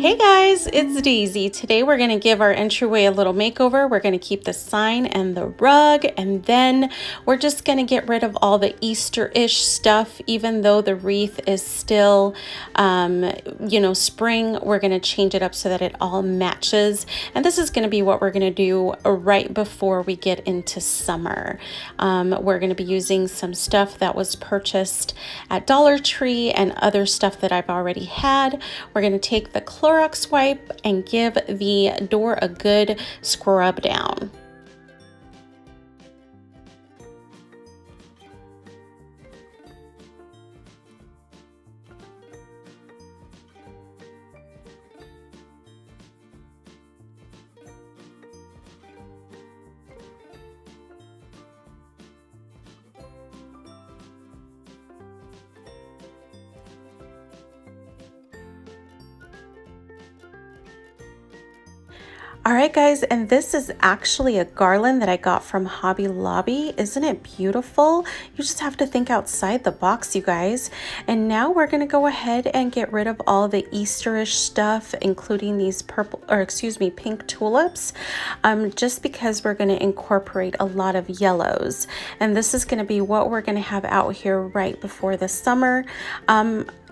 Hey guys, it's Daisy. Today we're going to give our entryway a little makeover. We're going to keep the sign and the rug, and then we're just going to get rid of all the Easter-ish stuff. Even though the wreath is still, spring, we're going to change it up so that it all matches. And this is going to be what we're going to do right before we get into summer. We're going to be using some stuff that was purchased at Dollar Tree and other stuff that I've already had. We're going to take the Clorox wipe and give the door a good scrub down. All right, guys, and this is actually a garland that I got from Hobby Lobby. Isn't it beautiful? You just have to think outside the box, you guys. And now we're going to go ahead and get rid of all the Easterish stuff, including these pink tulips, just because we're going to incorporate a lot of yellows. And this is going to be what we're going to have out here right before the summer.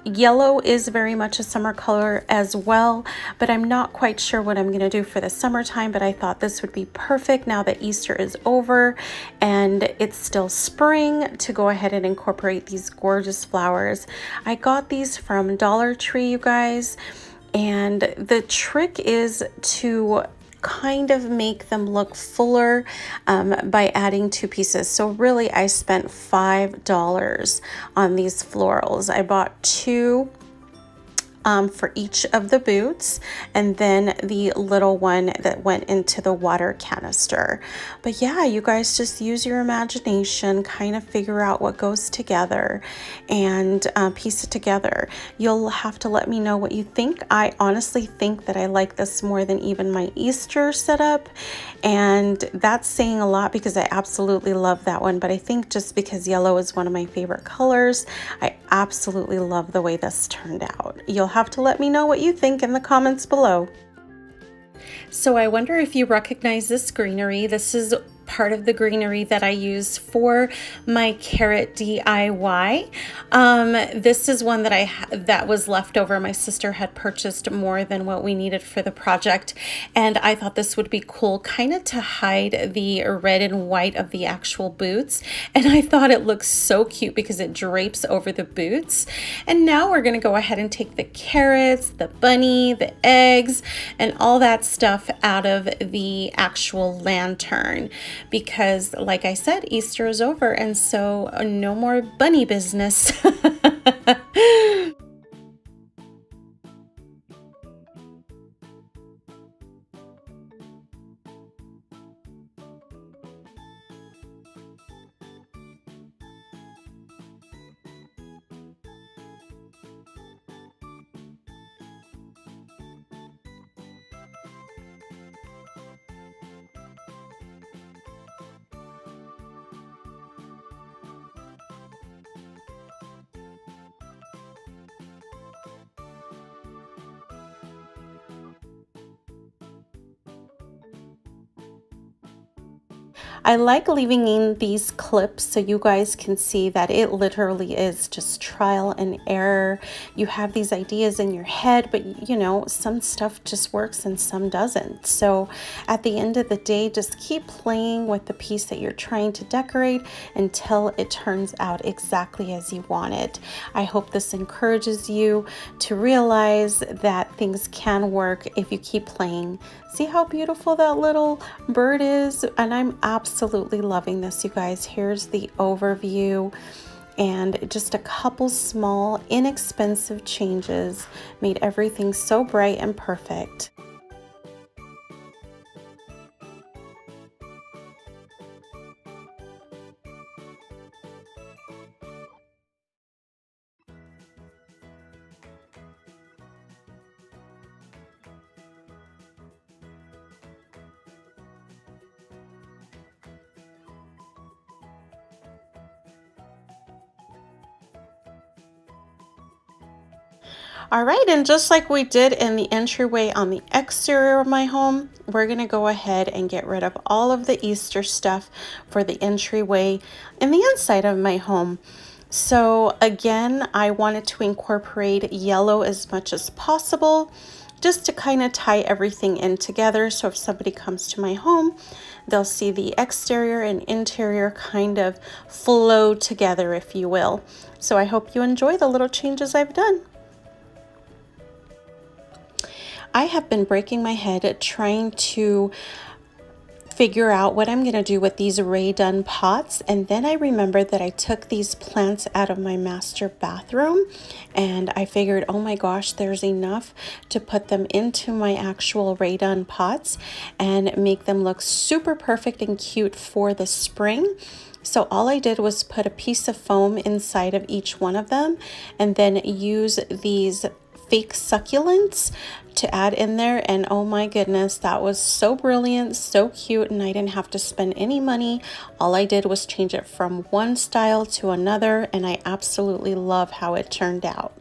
Yellow is very much a summer color as well, but I'm not quite sure what I'm going to do for the summertime, but I thought this would be perfect now that Easter is over and it's still spring to go ahead and incorporate these gorgeous flowers. I got these from Dollar Tree, you guys, and the trick is to kind of make them look fuller by adding two pieces. So really I spent $5 on these florals. I bought two for each of the boots, and then the little one that went into the water canister. But yeah, you guys just use your imagination, kind of figure out what goes together and piece it together. You'll have to let me know what you think. I honestly think that I like this more than even my Easter setup, and that's saying a lot because I absolutely love that one. But I think just because yellow is one of my favorite colors, I absolutely love the way this turned out. You'll have to let me know what you think in the comments below. So I wonder if you recognize this greenery. This is part of the greenery that I use for my carrot DIY. This is one that was left over. My sister had purchased more than what we needed for the project, and I thought this would be cool, kind of to hide the red and white of the actual boots. And I thought it looks so cute because it drapes over the boots. And now we're going to go ahead and take the carrots, the bunny, the eggs, and all that stuff out of the actual lantern, because like I said, Easter is over, and so no more bunny business. I like leaving in these clips so you guys can see that it literally is just trial and error. You have these ideas in your head, but you know, some stuff just works and some doesn't. So at the end of the day, just keep playing with the piece that you're trying to decorate until it turns out exactly as you want it. I hope this encourages you to realize that things can work if you keep playing. See how beautiful that little bird is? And I'm absolutely loving this, you guys. Here's the overview, and just a couple small, inexpensive changes made everything so bright and perfect. All right, and just like we did in the entryway on the exterior of my home, we're gonna go ahead and get rid of all of the Easter stuff for the entryway in the inside of my home. So again, I wanted to incorporate yellow as much as possible, just to kind of tie everything in together. So if somebody comes to my home, they'll see the exterior and interior kind of flow together, if you will. So I hope you enjoy the little changes I've done. I have been breaking my head trying to figure out what I'm going to do with these Ray-Dun pots, and then I remembered that I took these plants out of my master bathroom, and I figured, oh my gosh, there's enough to put them into my actual Ray-Dun pots and make them look super perfect and cute for the spring. So all I did was put a piece of foam inside of each one of them and then use these fake succulents to add in there, and oh my goodness, that was so brilliant, so cute, and I didn't have to spend any money. All I did was change it from one style to another, and I absolutely love how it turned out.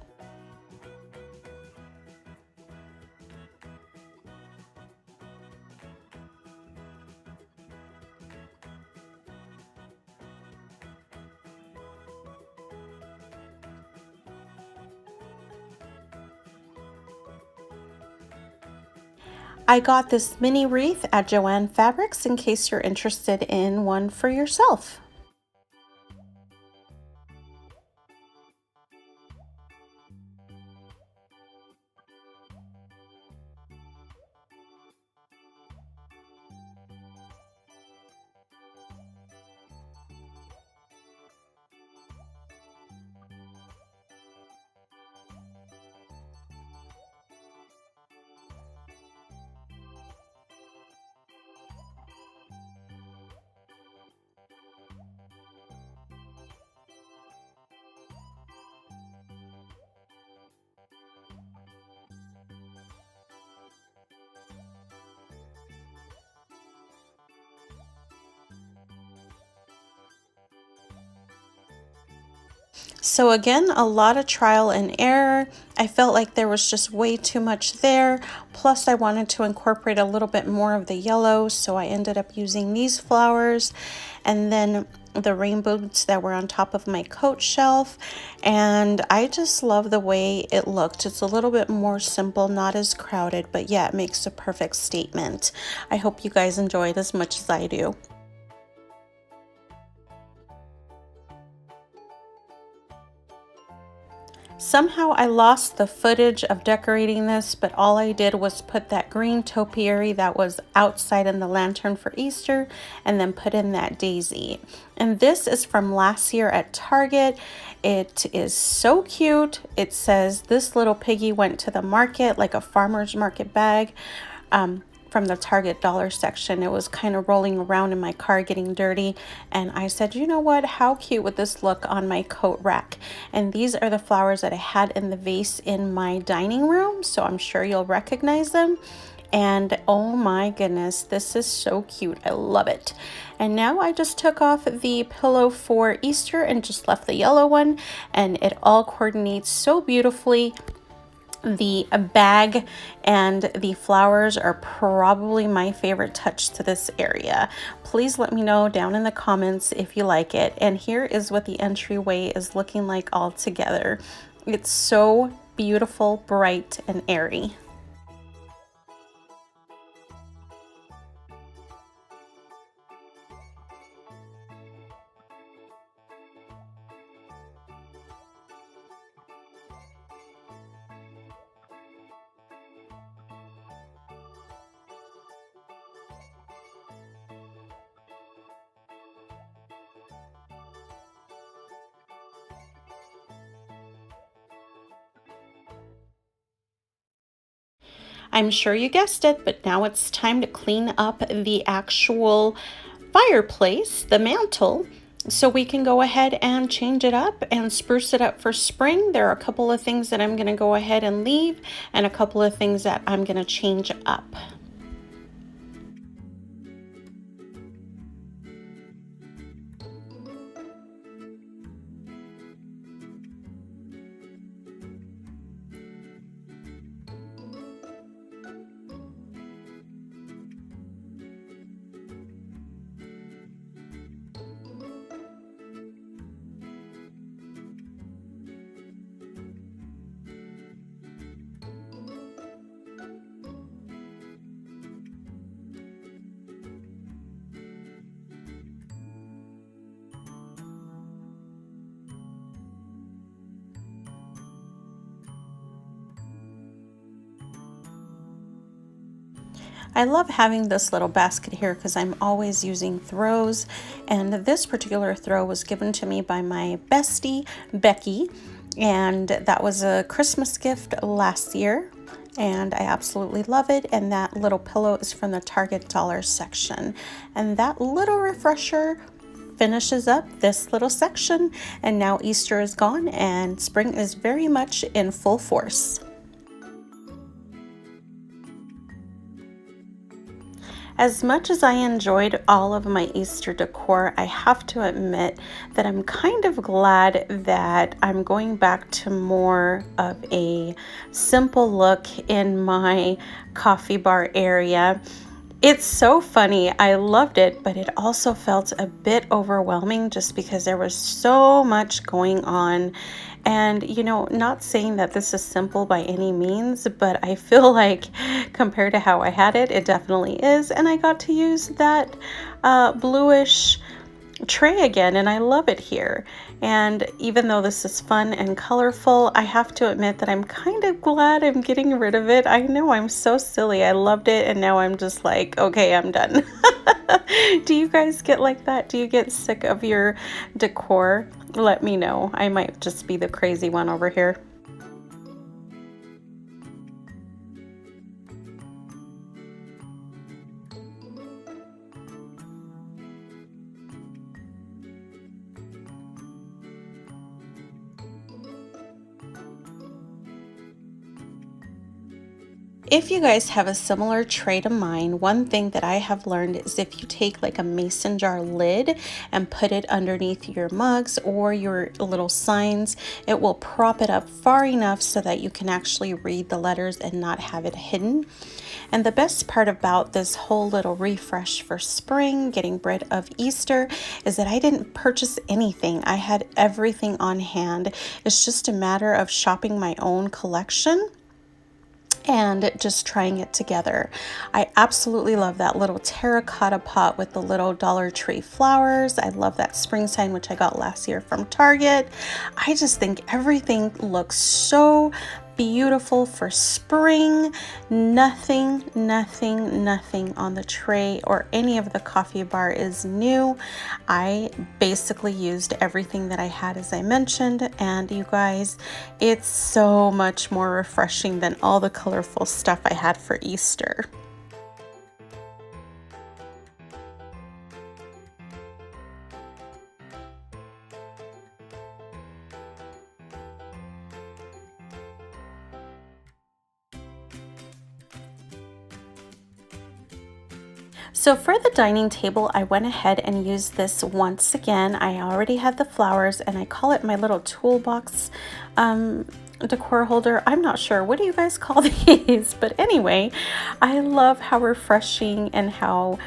I got this mini wreath at Joann Fabrics in case you're interested in one for yourself. So again, a lot of trial and error. I felt like there was just way too much there. Plus I wanted to incorporate a little bit more of the yellow, so I ended up using these flowers and then the rainbows that were on top of my coat shelf. And I just love the way it looked. It's a little bit more simple, not as crowded, but yeah, it makes a perfect statement. I hope you guys enjoy it as much as I do. Somehow I lost the footage of decorating this, but all I did was put that green topiary that was outside in the lantern for Easter and then put in that daisy. And this is from last year at Target. It is so cute. It says this little piggy went to the market, like a farmer's market bag. From the Target dollar section. It was kind of rolling around in my car getting dirty, and I said, you know what, how cute would this look on my coat rack? And these are the flowers that I had in the vase in my dining room, so I'm sure you'll recognize them. And oh my goodness, this is so cute. I love it. And now I just took off the pillow for Easter and just left the yellow one, and it all coordinates so beautifully. The bag and the flowers are probably my favorite touch to this area. Please let me know down in the comments if you like it. And here is what the entryway is looking like all together. It's so beautiful, bright, and airy. I'm sure you guessed it, but now it's time to clean up the actual fireplace, the mantle, so we can go ahead and change it up and spruce it up for spring. There are a couple of things that I'm going to go ahead and leave and a couple of things that I'm going to change up. I love having this little basket here because I'm always using throws, and this particular throw was given to me by my bestie, Becky, and that was a Christmas gift last year, and I absolutely love it. And that little pillow is from the Target dollar section, and that little refresher finishes up this little section. And now Easter is gone and spring is very much in full force. As much as I enjoyed all of my Easter decor, I have to admit that I'm kind of glad that I'm going back to more of a simple look in my coffee bar area. It's so funny. I loved it, but it also felt a bit overwhelming just because there was so much going on. And, you know, not saying that this is simple by any means, but I feel like compared to how I had it, it definitely is. And I got to use that bluish tray again, and I love it here. And even though this is fun and colorful, I have to admit that I'm kind of glad I'm getting rid of it. I know I'm so silly. I loved it, and now I'm just like, okay, I'm done. Do you guys get like that? Do you get sick of your decor? Let me know. I might just be the crazy one over here. If you guys have a similar tray to mine, one thing that I have learned is if you take like a mason jar lid and put it underneath your mugs or your little signs, it will prop it up far enough so that you can actually read the letters and not have it hidden. And the best part about this whole little refresh for spring, getting rid of Easter, is that I didn't purchase anything. I had everything on hand. It's just a matter of shopping my own collection and just trying it together. I absolutely love that little terracotta pot with the little Dollar Tree flowers. I love that spring sign, which I got last year from Target. I just think everything looks so beautiful for spring. Nothing on the tray or any of the coffee bar is new. I basically used everything that I had, as I mentioned, and you guys, it's so much more refreshing than all the colorful stuff I had for Easter. So for the dining table, I went ahead and used this once again. I already had the flowers, and I call it my little toolbox decor holder. I'm not sure. What do you guys call these? But anyway, I love how refreshing and how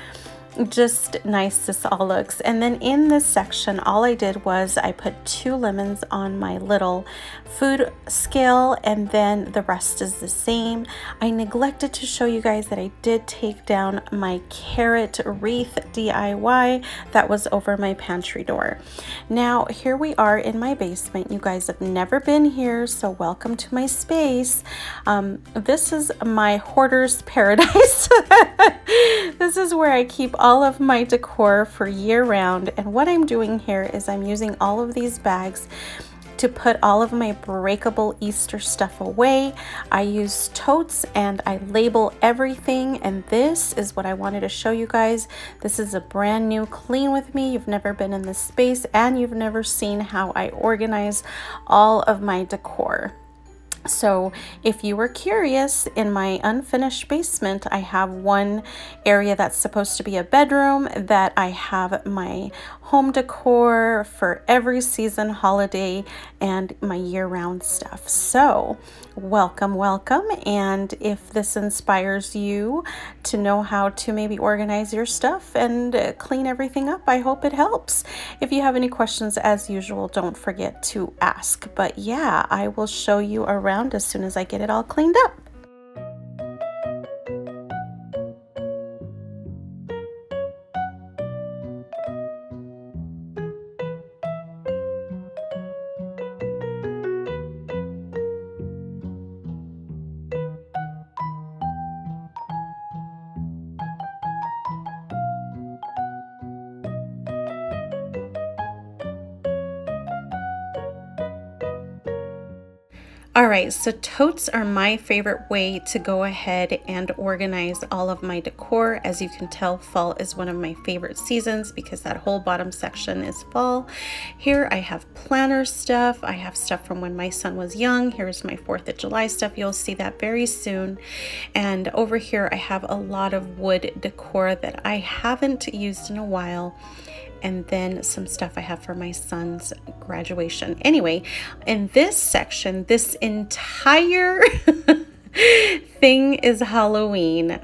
just nice this all looks. And then in this section, all I did was I put 2 lemons on my little food scale, and then the rest is the same. I neglected to show you guys that I did take down my carrot wreath DIY that was over my pantry door. Now here we are in my basement. You guys have never been here, so welcome to my space. This is my hoarder's paradise. This is where I keep all of my decor for year round, and what I'm doing here is I'm using all of these bags to put all of my breakable Easter stuff away. I use totes and I label everything, and this is what I wanted to show you guys. This is a brand new Clean With Me. You've never been in this space and you've never seen how I organize all of my decor. So if you were curious, in my unfinished basement, I have one area that's supposed to be a bedroom that I have my home decor for every season, holiday, and my year-round stuff. So welcome. And if this inspires you to know how to maybe organize your stuff and clean everything up, I hope it helps. If you have any questions, as usual, don't forget to ask. But yeah, I will show you around as soon as I get it all cleaned up. All right, so totes are my favorite way to go ahead and organize all of my decor. As you can tell, fall is one of my favorite seasons because that whole bottom section is fall. Here I have planner stuff. I have stuff from when my son was young. Here's my 4th of July stuff. You'll see that very soon. And over here I have a lot of wood decor that I haven't used in a while. And then some stuff I have for my son's graduation. Anyway, in this section, this entire thing is Halloween.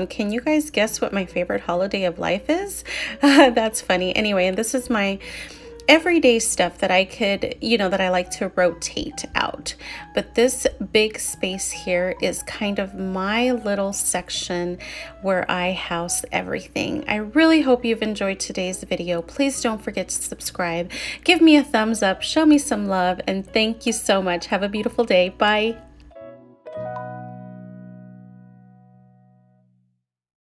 Can you guys guess what my favorite holiday of life is? That's funny. Anyway, and this is my everyday stuff that I could, that I like to rotate out. But this big space here is kind of my little section where I house everything. I really hope you've enjoyed today's video. Please don't forget to subscribe. Give me a thumbs up, show me some love, and thank you so much. Have a beautiful day. Bye.